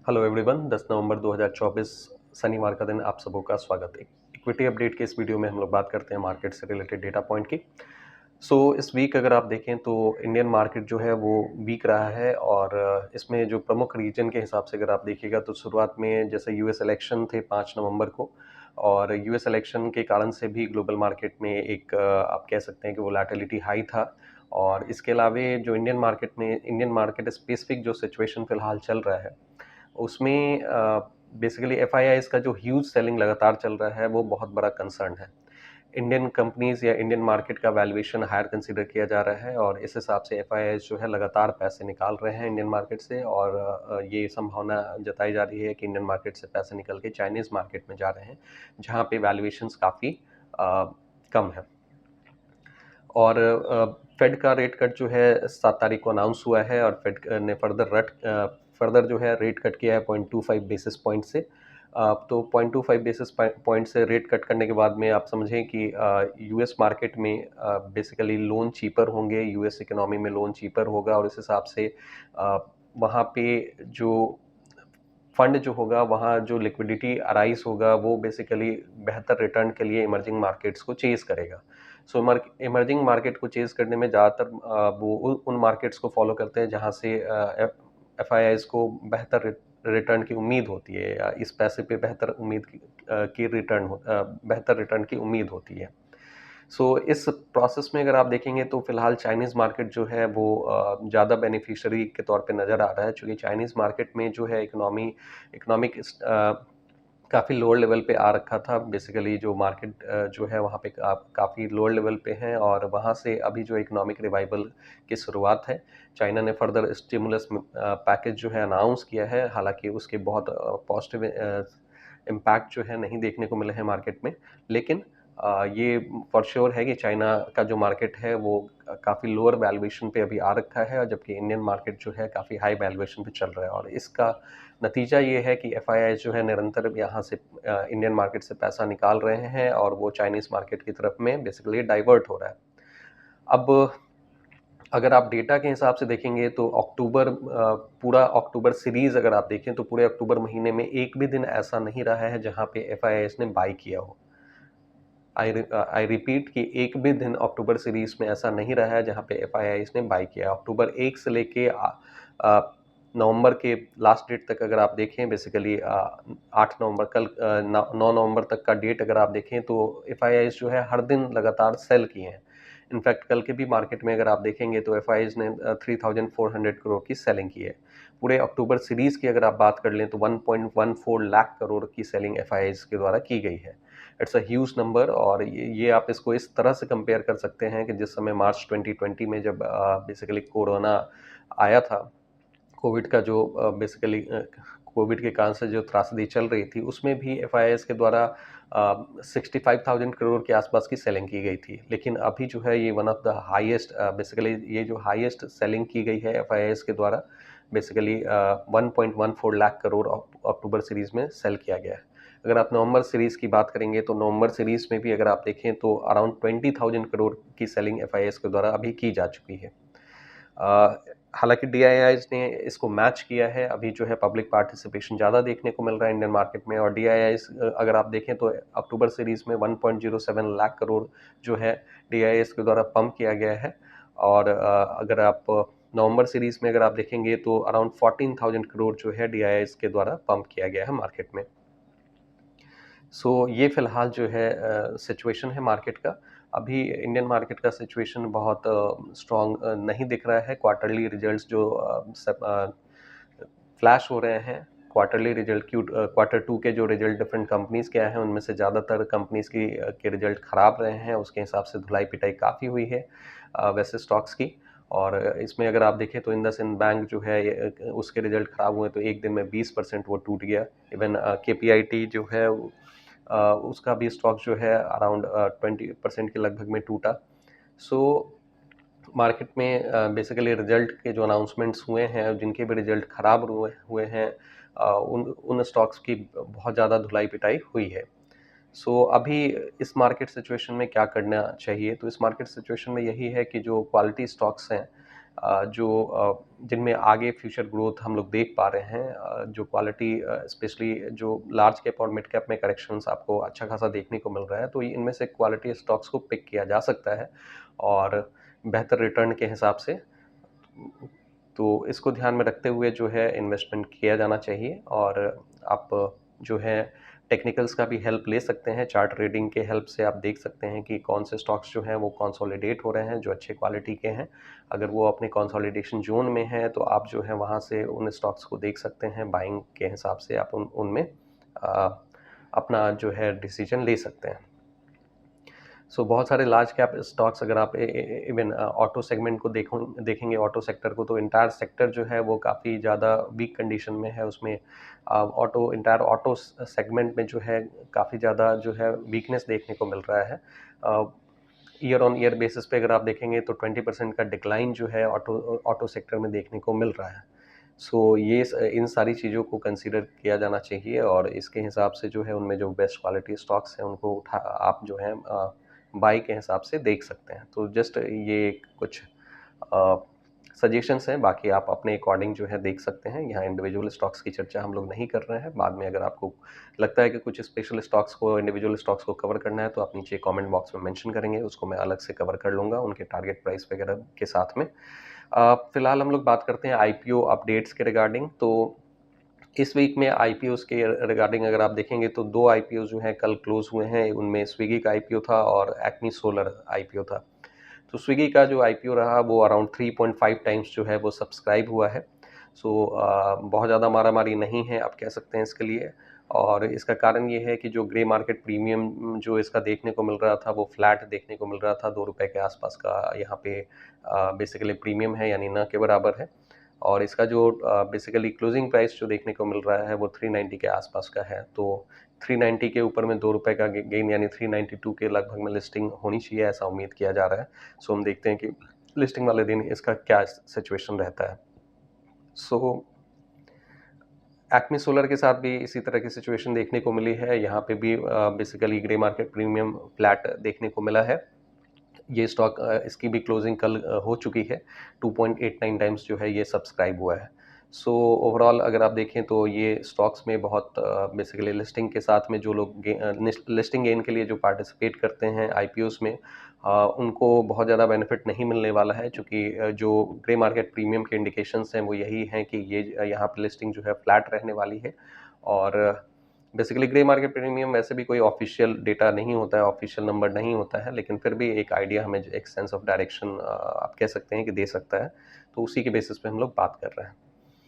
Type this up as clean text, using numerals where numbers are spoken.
Hello everyone, 10 नवंबर 2024 शनिवार का दिन आप सबों का स्वागत है। इक्विटी अपडेट के इस वीडियो में हम लोग बात करते हैं मार्केट से रिलेटेड डेटा पॉइंट की। इस वीक अगर आप देखें तो इंडियन मार्केट जो है वो वीक रहा है और इसमें जो प्रमुख रीजन के हिसाब से अगर आप देखिएगा तो शुरुआत में जैसे यूएस इलेक्शन थे 5 नवंबर को और यूएस इलेक्शन के कारण से भी ग्लोबल मार्केट में एक आप कह सकते हैं कि वोलेटिलिटी हाई था। और इसके अलावे जो इंडियन मार्केट स्पेसिफिक जो सिचुएशन फिलहाल चल रहा है उसमें बेसिकली एफआईआईज़ का जो ह्यूज सेलिंग लगातार चल रहा है वो बहुत बड़ा कंसर्न है। इंडियन कंपनीज या इंडियन मार्केट का वैल्यूएशन हायर कंसीडर किया जा रहा है और इस हिसाब से एफआईआईज़ जो है लगातार पैसे निकाल रहे हैं इंडियन मार्केट से और ये संभावना जताई जा रही है कि इंडियन मार्केट से पैसे निकल के चाइनीज़ मार्केट में जा रहे हैं जहाँ पे वैल्यूएशंस काफ़ी कम है। और फेड का रेट कट जो है 7 तारीख को अनाउंस हुआ है और फेड ने फर्दर जो है रेट कट किया है 0.25 बेसिस पॉइंट से। तो 0.25 बेसिस पॉइंट से रेट कट करने के बाद में आप समझें कि यूएस मार्केट में बेसिकली लोन चीपर होंगे, यूएस इकोनॉमी में लोन चीपर होगा और इस हिसाब से वहाँ पे जो फंड जो होगा वहाँ जो लिक्विडिटी अराइज होगा वो बेसिकली बेहतर रिटर्न के लिए इमर्जिंग मार्केट्स को चेज करेगा। इमर्जिंग मार्केट को चेज करने में ज़्यादातर वो उन मार्केट्स को फॉलो करते हैं जहाँ से एफआईआईज़ को बेहतर रिटर्न की उम्मीद होती है या इस पैसे पे बेहतर रिटर्न की उम्मीद होती है। इस प्रोसेस में अगर आप देखेंगे तो फिलहाल चाइनीज़ मार्केट जो है वो ज़्यादा बेनिफिशियरी के तौर पे नज़र आ रहा है, चूँकि चाइनीज़ मार्केट में जो है इकोनॉमिक काफ़ी लोअर लेवल पे आ रखा था। बेसिकली जो मार्केट जो है वहाँ पे काफ़ी लोअर लेवल पे है और वहाँ से अभी जो इकोनॉमिक रिवाइवल की शुरुआत है, चाइना ने फर्दर स्टिमुलस पैकेज जो है अनाउंस किया है, हालाँकि उसके बहुत पॉजिटिव इम्पैक्ट जो है नहीं देखने को मिले हैं मार्केट में। लेकिन ये फॉर श्योर है कि चाइना का जो मार्केट है वो काफ़ी लोअर वैल्यूएशन पे अभी आ रखा है और जबकि इंडियन मार्केट जो है काफ़ी हाई वैल्यूएशन पे चल रहा है और इसका नतीजा ये है कि एफआईआई जो है निरंतर यहाँ से इंडियन मार्केट से पैसा निकाल रहे हैं और वो चाइनीज़ मार्केट की तरफ में बेसिकली डाइवर्ट हो रहा है। अब अगर आप डेटा के हिसाब से देखेंगे तो पूरा अक्टूबर सीरीज़ अगर आप देखें तो पूरे अक्टूबर महीने में एक भी दिन ऐसा नहीं रहा है जहाँ पे एफआईआईज़ ने बाय किया हो। आई रिपीट कि एक भी दिन अक्टूबर सीरीज में ऐसा नहीं रहा है जहाँ पे एफआईआईज़ ने बाई किया। अक्टूबर 1 से लेके नवंबर के लास्ट डेट तक अगर आप देखें बेसिकली 8 नवंबर 9 नवंबर तक का डेट अगर आप देखें तो एफआईआईज़ जो है हर दिन लगातार सेल किए हैं। इनफैक्ट कल के भी मार्केट में अगर आप देखेंगे तो एफआईआईज़ ने 3,400 करोड़ की सेलिंग की है। पूरे अक्टूबर सीरीज की अगर आप बात कर लें तो 1.14 लाख करोड़ की सेलिंग एफआईआईज़ के द्वारा की गई है। इट्स अ ह्यूज नंबर और ये आप इसको इस तरह से कंपेयर कर सकते हैं कि जिस समय मार्च 2020 में जब बेसिकली कोरोना आया था, कोविड का जो बेसिकली कोविड के कारण से जो त्रासदी चल रही थी उसमें भी एफआईआईज़ के द्वारा 65,000 करोड़ के आसपास की सेलिंग की गई थी। लेकिन अभी जो है ये one of the highest basically ये जो हाईएस्ट सेलिंग की गई है एफआईआईज़ के द्वारा बेसिकली 1.14 लाख करोड़ अक्टूबर सीरीज में सेल किया गया है। अगर आप नवंबर सीरीज़ की बात करेंगे तो नवंबर सीरीज़ में भी अगर आप देखें तो अराउंड 20,000 करोड़ की सेलिंग एफआईआईज़ के द्वारा अभी की जा चुकी है। हालांकि डीआईआईज़ ने इसको मैच किया है, अभी जो है पब्लिक पार्टिसिपेशन ज़्यादा देखने को मिल रहा है इंडियन मार्केट में और डीआईआईज़ अगर आप देखें तो अक्टूबर सीरीज़ में 1.07 लाख करोड़ जो है डीआईआईज़ के द्वारा पंप किया गया है और अगर आप नवंबर सीरीज़ में अगर आप देखेंगे तो अराउंड 14,000 करोड़ जो है डीआईआईज़ के द्वारा पंप किया गया है मार्केट में। ये फ़िलहाल जो है सिचुएशन है मार्केट का। अभी इंडियन मार्केट का सिचुएशन बहुत स्ट्रॉन्ग नहीं दिख रहा है। क्वार्टरली रिजल्ट्स जो फ्लैश हो रहे हैं, क्वार्टर 2 के जो रिजल्ट डिफरेंट कंपनीज़ के आए हैं, उनमें से ज़्यादातर कंपनीज़ के रिजल्ट ख़राब रहे हैं। उसके हिसाब से धुलाई-पिटाई काफ़ी हुई है वैसे स्टॉक्स की और इसमें अगर आप देखें तो इंडसइंड बैंक जो है उसके रिजल्ट ख़राब हुए तो एक दिन में 20% वो टूट गया। इवन केपीआईटी जो है उसका भी स्टॉक जो है अराउंड 20% के लगभग में टूटा। सो मार्केट में बेसिकली रिजल्ट के जो अनाउंसमेंट्स हुए हैं जिनके भी रिजल्ट खराब हुए हुए हैं उन उन स्टॉक्स की बहुत ज़्यादा धुलाई पिटाई हुई है। अभी इस मार्केट सिचुएशन में क्या करना चाहिए? तो इस मार्केट सिचुएशन में यही है कि जो क्वालिटी स्टॉक्स हैं जिनमें आगे फ्यूचर ग्रोथ हम लोग देख पा रहे हैं, जो क्वालिटी स्पेशली जो लार्ज कैप और मिड कैप में करेक्शंस आपको अच्छा खासा देखने को मिल रहा है, तो इनमें से क्वालिटी स्टॉक्स को पिक किया जा सकता है और बेहतर रिटर्न के हिसाब से। तो इसको ध्यान में रखते हुए जो है इन्वेस्टमेंट किया जाना चाहिए। और आप जो है टेक्निकल्स का भी हेल्प ले सकते हैं। चार्ट रीडिंग के हेल्प से आप देख सकते हैं कि कौन से स्टॉक्स जो हैं वो कंसोलिडेट हो रहे हैं, जो अच्छे क्वालिटी के हैं। अगर वो अपने कंसोलिडेशन जोन में है तो आप जो है वहाँ से उन स्टॉक्स को देख सकते हैं। बाइंग के हिसाब से आप उनमें अपना जो है डिसीजन ले सकते हैं। बहुत सारे लार्ज कैप स्टॉक्स, अगर आप इवन ऑटो सेगमेंट को देखेंगे, ऑटो सेक्टर को, तो इंटायर सेक्टर जो है वो काफ़ी ज़्यादा वीक कंडीशन में है। उसमें इंटायर ऑटो सेगमेंट में जो है काफ़ी ज़्यादा जो है वीकनेस देखने को मिल रहा है। ईयर ऑन ईयर बेसिस पे अगर आप देखेंगे तो 20% का डिक्लाइन जो है ऑटो सेक्टर में देखने को मिल रहा है। ये इन सारी चीज़ों को कंसीडर किया जाना चाहिए और इसके हिसाब से जो है उनमें जो बेस्ट क्वालिटी स्टॉक्स हैं उनको आप जो है बाई के हिसाब से देख सकते हैं। तो जस्ट ये कुछ सजेशंस हैं, बाकी आप अपने अकॉर्डिंग जो है देख सकते हैं। यहाँ इंडिविजुअल स्टॉक्स की चर्चा हम लोग नहीं कर रहे हैं। बाद में अगर आपको लगता है कि कुछ स्पेशल स्टॉक्स को, इंडिविजुअल स्टॉक्स को कवर करना है तो आप नीचे कमेंट बॉक्स में मेंशन करेंगे, उसको मैं अलग से कवर कर लूँगा उनके टारगेट प्राइस वगैरह के साथ में। फिलहाल हम लोग बात करते हैं आईपीओ अपडेट्स के रिगार्डिंग। तो इस वीक में आईपीओस के रिगार्डिंग अगर आप देखेंगे तो 2 आईपीओ जो हैं कल क्लोज हुए हैं। उनमें स्विगी का आईपीओ था और एक्मी सोलर आईपीओ था। तो स्विगी का जो आईपीओ रहा वो अराउंड 3.5 टाइम्स जो है वो सब्सक्राइब हुआ है। बहुत ज़्यादा मारामारी नहीं है आप कह सकते हैं इसके लिए। और इसका कारण ये है कि जो ग्रे मार्केट प्रीमियम जो इसका देखने को मिल रहा था वो फ्लैट देखने को मिल रहा था। 2 रुपए के आसपास का यहाँ पे बेसिकली प्रीमियम है, यानी न के बराबर है। और इसका जो बेसिकली क्लोजिंग प्राइस जो देखने को मिल रहा है वो 390 के आसपास का है। तो 390 के ऊपर में 2 रुपए का गेन, यानी 392 के लगभग में लिस्टिंग होनी चाहिए, ऐसा उम्मीद किया जा रहा है। हम देखते हैं कि लिस्टिंग वाले दिन इसका क्या सिचुएशन रहता है। एक्मे सोलर के साथ भी इसी तरह की सिचुएशन देखने को मिली है। यहाँ पे भी basically grey market premium flat देखने को मिला है। ये स्टॉक इसकी भी क्लोजिंग कल हो चुकी है। 2.89 टाइम्स जो है ये सब्सक्राइब हुआ है। ओवरऑल अगर आप देखें तो ये स्टॉक्स में बहुत बेसिकली लिस्टिंग के साथ में जो लोग लिस्टिंग गेन के लिए जो पार्टिसिपेट करते हैं आईपीओस में, उनको बहुत ज़्यादा बेनिफिट नहीं मिलने वाला है, क्योंकि जो ग्रे मार्केट प्रीमियम के इंडिकेशंस हैं वो यही हैं कि ये यहाँ पे लिस्टिंग जो है फ्लैट रहने वाली है। और बेसिकली ग्रे मार्केट प्रीमियम वैसे भी कोई ऑफिशियल डेटा नहीं होता है, ऑफिशियल नंबर नहीं होता है, लेकिन फिर भी एक आइडिया हमें, एक सेंस ऑफ डायरेक्शन आप कह सकते हैं कि दे सकता है। तो उसी के बेसिस पे हम लोग बात कर रहे हैं।